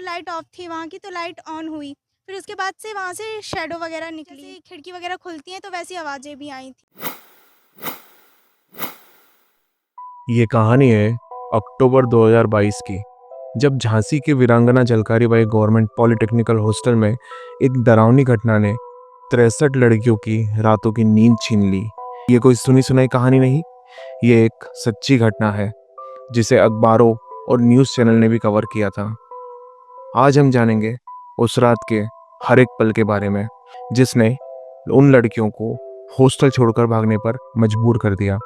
Light of थी वहाँ की, तो लाइट ऑन हुई। फिर उसके बाद से वहाँ से शैडो वगैरह निकली, जैसे खिड़की वगैरह खुलती हैं तो वैसी आवाज़ें भी आई थी। ये कहानी है अक्टूबर 2022 की, जब झांसी के वीरांगना Jhalkari Bai government polytechnical hostel में एक डरावनी घटना ने 63 लड़कियों की रातों की नींद छीन ली। ये कोई सुनी सुनाई कहानी नहीं, ये एक सच्ची घटना है जिसे अखबारों और न्यूज़ चैनल ने भी कवर किया था। आज हम जानेंगे उस रात के हर एक पल के बारे में जिसने उन लड़कियों को हॉस्टल छोड़कर भागने पर मजबूर कर दिया।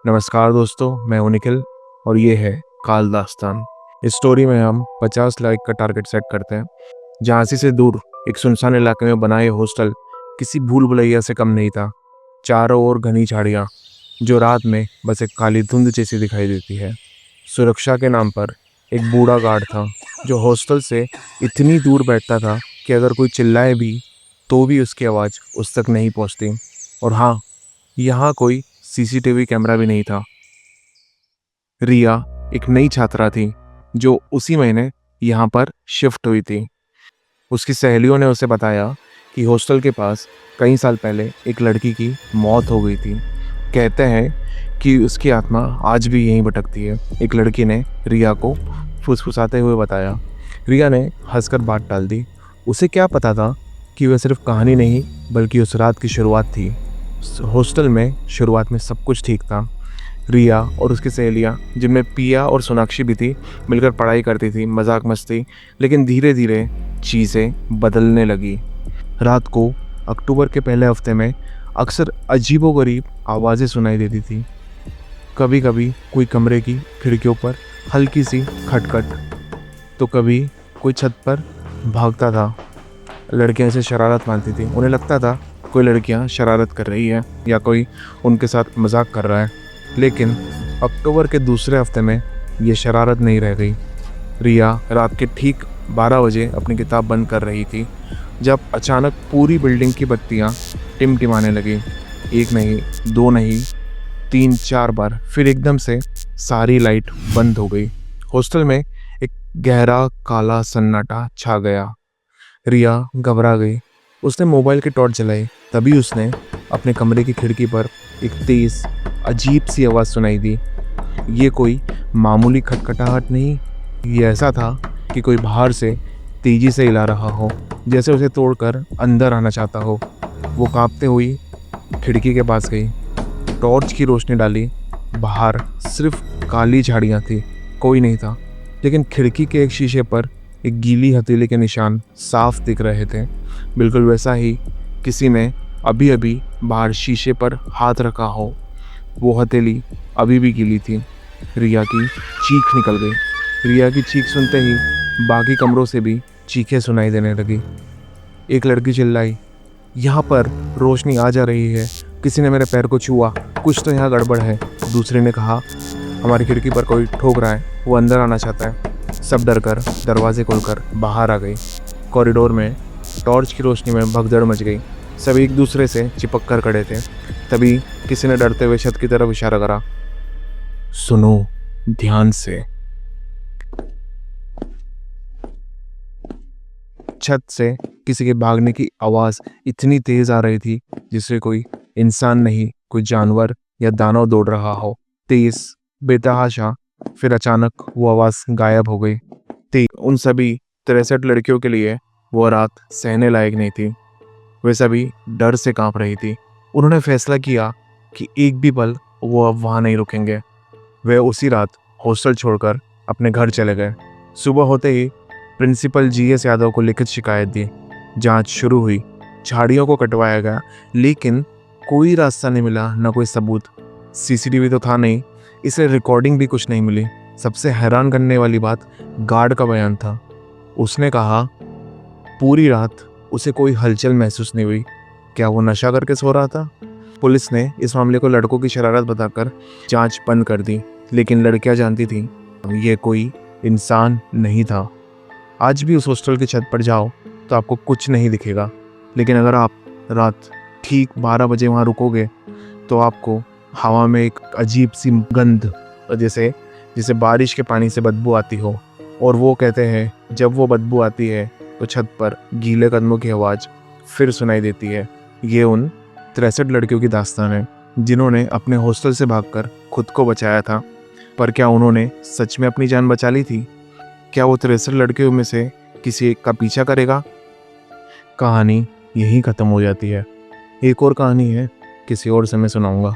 नमस्कार दोस्तों, मैं हूं निखिल और ये है काल दास्तान। इस स्टोरी में हम 50 लाइक का टारगेट सेट करते हैं। झांसी से दूर एक सुनसान इलाके में बना ये हॉस्टल किसी भूल भुलैया से कम नहीं था। चारों ओर घनी झाड़ियाँ जो रात में बस एक काली धुंध जैसी दिखाई देती है। सुरक्षा के नाम पर एक बूढ़ा गार्ड था जो हॉस्टल से इतनी दूर बैठता था कि अगर कोई चिल्लाए भी तो भी उसकी आवाज़ उस तक नहीं पहुँचती। और हाँ, यहाँ कोई सीसीटीवी कैमरा भी नहीं था। रिया एक नई छात्रा थी जो उसी महीने यहाँ पर शिफ्ट हुई थी। उसकी सहेलियों ने उसे बताया कि हॉस्टल के पास कई साल पहले एक लड़की की मौत हो गई थी। कहते हैं कि उसकी आत्मा आज भी यहीं भटकती है। एक लड़की ने रिया को फुसफुसाते हुए बताया। रिया ने हंसकर बात टाल दी। उसे क्या पता था कि वह सिर्फ कहानी नहीं बल्कि उस रात की शुरुआत थी। हॉस्टल में शुरुआत में सब कुछ ठीक था। रिया और उसकी सहेलियाँ, जिनमें पिया और सोनाक्षी भी थी, मिलकर पढ़ाई करती थी, मजाक मस्ती। लेकिन धीरे धीरे चीज़ें बदलने लगी। रात को अक्टूबर के पहले हफ्ते में अक्सर अजीबोगरीब आवाज़ें सुनाई देती थी। कभी कभी कोई कमरे की खिड़कियों पर हल्की सी खटखट, तो कभी कोई छत पर भागता था। लड़कियां इसे शरारत मानती थी। उन्हें लगता था कोई लड़कियां शरारत कर रही है या कोई उनके साथ मजाक कर रहा है। लेकिन अक्टूबर के दूसरे हफ्ते में ये शरारत नहीं रह गई। रिया रात के ठीक 12 बजे अपनी किताब बंद कर रही थी जब अचानक पूरी बिल्डिंग की बत्तियां टिमटिमाने लगी। एक नहीं, दो नहीं, 3-4 बार। फिर एकदम से सारी लाइट बंद हो गई। हॉस्टल में एक गहरा काला सन्नाटा छा गया। रिया घबरा गई। उसने मोबाइल की टॉर्च जलाई। तभी उसने अपने कमरे की खिड़की पर एक तेज़ अजीब सी आवाज़ सुनाई दी। ये कोई मामूली खटखटाहट नहीं, ये ऐसा था कि कोई बाहर से तेज़ी से हिला रहा हो, जैसे उसे तोड़कर अंदर आना चाहता हो। वो कांपते हुई खिड़की के पास गई, टॉर्च की रोशनी डाली। बाहर सिर्फ काली झाड़ियाँ थी, कोई नहीं था। लेकिन खिड़की के एक शीशे पर एक गीली हथेली के निशान साफ दिख रहे थे। बिल्कुल वैसा ही किसी ने अभी अभी बाहर शीशे पर हाथ रखा हो। वो हथेली अभी भी गीली थी। रिया की चीख निकल गई। रिया की चीख सुनते ही बाकी कमरों से भी चीखें सुनाई देने लगी। एक लड़की चिल्लाई, यहाँ पर रोशनी आ जा रही है, किसी ने मेरे पैर को छुआ, कुछ तो यहाँ गड़बड़ है। दूसरे ने कहा, हमारी खिड़की पर कोई ठोक रहा है, वो अंदर आना चाहता है। सब डर कर दरवाजे खोलकर बाहर आ गई। कॉरिडोर में टॉर्च की रोशनी में भगदड़ मच गई। सभी एक दूसरे से चिपक कर खड़े थे। तभी किसी ने डरते हुए छत की तरफ इशारा करा। सुनो ध्यान से। छत से किसी के भागने की आवाज़ इतनी तेज आ रही थी जिससे कोई इंसान नहीं, कोई जानवर या दानव दौड़ रहा हो। तेज, बेतहाशा। फिर अचानक वो आवाज़ गायब हो गई। उन सभी 63 लड़कियों के लिए वो रात सहने लायक नहीं थी। वे सभी डर से कांप रही थी। उन्होंने फैसला किया कि एक भी पल वो अब वहाँ नहीं रुकेंगे। वे उसी रात हॉस्टल छोड़कर अपने घर चले गए। सुबह होते ही प्रिंसिपल GS यादव को लिखित शिकायत दी। जांच शुरू हुई। झाड़ियों को कटवाया गया, लेकिन कोई रास्ता नहीं मिला, न कोई सबूत। CCTV तो था नहीं, इसलिए रिकॉर्डिंग भी कुछ नहीं मिली। सबसे हैरान करने वाली बात गार्ड का बयान था। उसने कहा पूरी रात उसे कोई हलचल महसूस नहीं हुई। क्या वो नशा करके सो रहा था? पुलिस ने इस मामले को लड़कों की शरारत बताकर जांच बंद कर दी, लेकिन लड़कियां जानती थीं ये कोई इंसान नहीं था। आज भी उस हॉस्टल की छत पर जाओ तो आपको कुछ नहीं दिखेगा, लेकिन अगर आप रात ठीक 12 बजे वहाँ रुकोगे तो आपको हवा में एक अजीब सी गंध, जैसे बारिश के पानी से बदबू आती हो, और वो कहते हैं जब वो बदबू आती है तो छत पर गीले कदमों की आवाज़ फिर सुनाई देती है। ये उन 63 लड़कियों की दास्तान है जिन्होंने अपने हॉस्टल से भागकर खुद को बचाया था। पर क्या उन्होंने सच में अपनी जान बचा ली थी? क्या वो 63 लड़कियों में से किसी एक का पीछा करेगा? कहानी यहीं ख़त्म हो जाती है। एक और कहानी है, किसी और समय सुनाऊंगा।